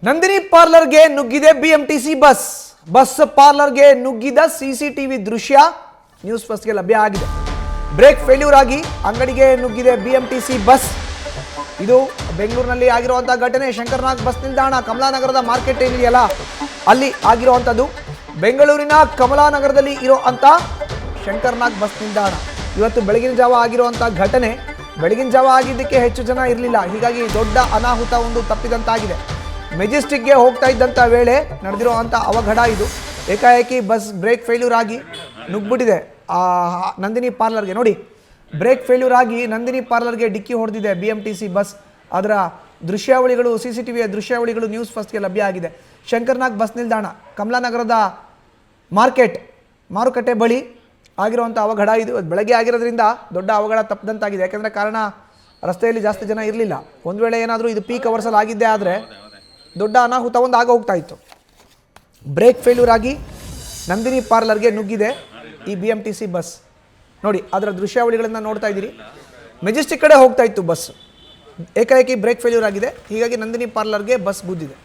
ನಂದಿನಿ ಪಾರ್ಲರ್ಗೆ ನುಗ್ಗಿದೆ BMTC bus ಪಾರ್ಲರ್ಗೆ ನುಗ್ಗಿದ CCTV ದೃಶ್ಯ ನ್ಯೂಸ್ ಫಸ್ಟ್ಗೆ ಲಭ್ಯ ಆಗಿದೆ. ಬ್ರೇಕ್ ಫೇಲ್ಯೂರ್ ಆಗಿ ಅಂಗಡಿಗೆ ನುಗ್ಗಿದೆ ಬಿಎಂಟಿಸಿ ಬಸ್. ಇದು ಬೆಂಗಳೂರಿನಲ್ಲಿ ಆಗಿರುವಂತಹ ಘಟನೆ. ಶಂಕರನಾಗ್ ಬಸ್ ನಿಲ್ದಾಣ, ಕಮಲಾನಗರದ ಮಾರ್ಕೆಟ್ ಏನಿದೆಯಲ್ಲ ಅಲ್ಲಿ ಆಗಿರುವಂಥದ್ದು. ಬೆಂಗಳೂರಿನ ಕಮಲಾನಗರದಲ್ಲಿ ಇರುವಂಥ ಶಂಕರನಾಗ್ ಬಸ್ ನಿಲ್ದಾಣ ಇವತ್ತು ಬೆಳಗಿನ ಜಾವ ಆಗಿರುವಂಥ ಘಟನೆ. ಬೆಳಗಿನ ಜಾವ ಆಗಿದ್ದಕ್ಕೆ ಹೆಚ್ಚು ಜನ ಇರಲಿಲ್ಲ, ಹೀಗಾಗಿ ದೊಡ್ಡ ಅನಾಹುತ ಒಂದು ತಪ್ಪಿದಂತಾಗಿದೆ. ಮೆಜೆಸ್ಟಿಕ್ಗೆ ಹೋಗ್ತಾ ಇದ್ದಂಥ ವೇಳೆ ನಡೆದಿರುವಂಥ ಅವಘಡ ಇದು. ಏಕಾಏಕಿ ಬಸ್ ಬ್ರೇಕ್ ಫೇಲ್ಯೂರ್ ಆಗಿ ನುಗ್ಬಿಟ್ಟಿದೆ ನಂದಿನಿ ಪಾರ್ಲರ್ಗೆ. ನೋಡಿ, ಬ್ರೇಕ್ ಫೇಲ್ಯೂರ್ ಆಗಿ ನಂದಿನಿ ಪಾರ್ಲರ್ಗೆ ಡಿಕ್ಕಿ ಹೊಡೆದಿದೆ ಬಿಎಂಟಿಸಿ ಬಸ್. ಅದರ ದೃಶ್ಯಾವಳಿಗಳು, CCTVಯ ದೃಶ್ಯಾವಳಿಗಳು ನ್ಯೂಸ್ ಫಸ್ಟ್ಗೆ ಲಭ್ಯ ಆಗಿದೆ. ಶಂಕರನಾಗ್ ಬಸ್ ನಿಲ್ದಾಣ, ಕಮಲಾನಗರದ ಮಾರುಕಟ್ಟೆ ಬಳಿ ಆಗಿರುವಂಥ ಅವಘಡ ಇದು. ಬೆಳಗ್ಗೆ ಆಗಿರೋದ್ರಿಂದ ದೊಡ್ಡ ಅವಘಡ ತಪ್ಪದಂತಾಗಿದೆ. ಯಾಕೆಂದರೆ ಕಾರಣ ರಸ್ತೆಯಲ್ಲಿ ಜಾಸ್ತಿ ಜನ ಇರಲಿಲ್ಲ. ಒಂದು ವೇಳೆ ಏನಾದರೂ ಇದು ಪೀಕ್ ಅವರ್ಸಲ್ಲಿ ಆಗಿದ್ದೇ ಆದರೆ ದೊಡ್ಡ ಅನಾಹುತ ಒಂದು ಆಗ ಹೋಗ್ತಾ ಇತ್ತು. ಬ್ರೇಕ್ ಫೇಲ್ಯೂರ್ ಆಗಿ ನಂದಿನಿ ಪಾರ್ಲರ್ಗೆ ನುಗ್ಗಿದೆ ಈ ಬಿಎಂಟಿಸಿ ಬಸ್. ನೋಡಿ, ಅದರ ದೃಶ್ಯಾವಳಿಗಳನ್ನು ನೋಡ್ತಾ ಇದ್ದೀರಿ. ಮೆಜೆಸ್ಟಿಕ್ ಕಡೆ ಹೋಗ್ತಾ ಇತ್ತು ಬಸ್. ಏಕಾಏಕಿ ಬ್ರೇಕ್ ಫೇಲ್ಯೂರ್ ಆಗಿದೆ, ಹೀಗಾಗಿ ನಂದಿನಿ ಪಾರ್ಲರ್ಗೆ ಬಸ್ ಗುದ್ದಿದೆ.